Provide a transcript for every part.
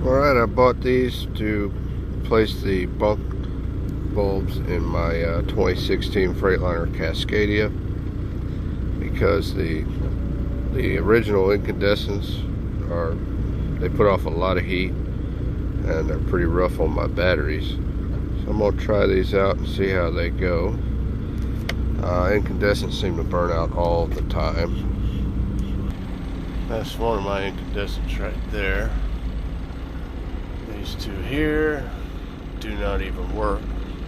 Alright, I bought these to place the bunk bulbs in my 2016 Freightliner Cascadia because the original incandescents they put off a lot of heat and they're pretty rough on my batteries. So I'm going to try these out and see how they go. Incandescents seem to burn out all the time. That's one of my incandescents right there. These two here do not even work.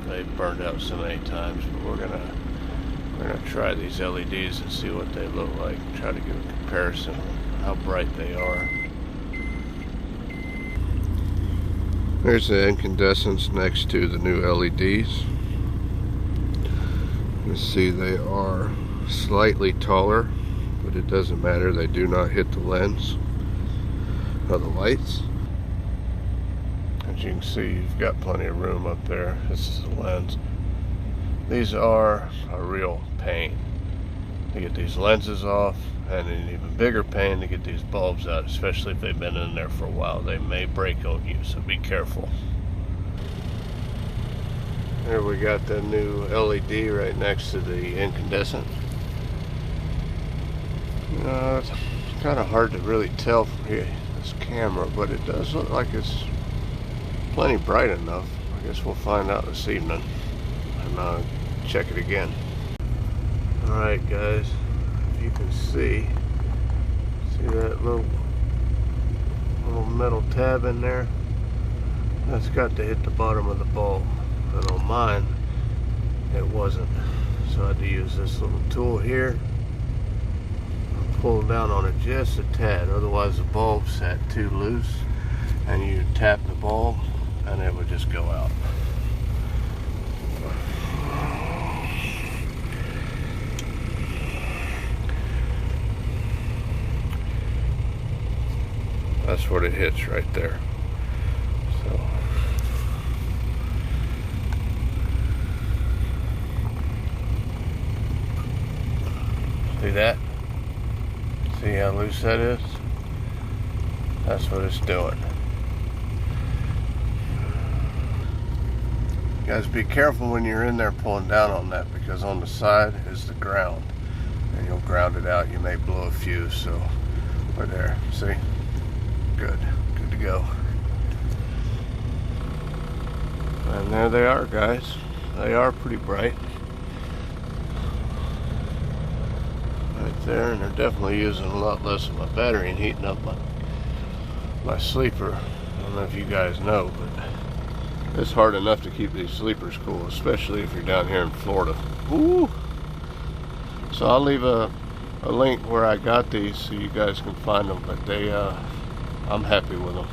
They've burned out so many times, but we're gonna try these LEDs and see what they look like. Try to give a comparison of how bright they are. There's the incandescents next to the new LEDs. You can see they are slightly taller, but it doesn't matter. They do not hit the lens of the lights. As you can see, you've got plenty of room up there. This is the lens. These are a real pain to get these lenses off, and an even bigger pain to get these bulbs out, especially if they've been in there for a while. They may break on you, so be careful. There we got the new LED right next to the incandescent. It's kind of hard to really tell from here, this camera, but it does look like it's plenty bright enough. I guess we'll find out this evening and check it again. Alright guys, if you can see that little metal tab in there? That's got to hit the bottom of the bulb, and on mine it wasn't, so I had to use this little tool here, pull down on it just a tad, otherwise the bulb sat too loose and you tap the bulb and it would just go out. That's what it hits right there. So see that? See how loose that is? That's what it's doing. You guys be careful when you're in there pulling down on that, because on the side is the ground and you'll ground it out. You may blow a fuse, so we're there. See? Good to go. And there they are, guys. They are pretty bright right there, and they're definitely using a lot less of my battery and heating up my sleeper. I don't know if you guys know, but it's hard enough to keep these sleepers cool, especially if you're down here in Florida. Ooh. So I'll leave a link where I got these so you guys can find them, but I'm happy with them.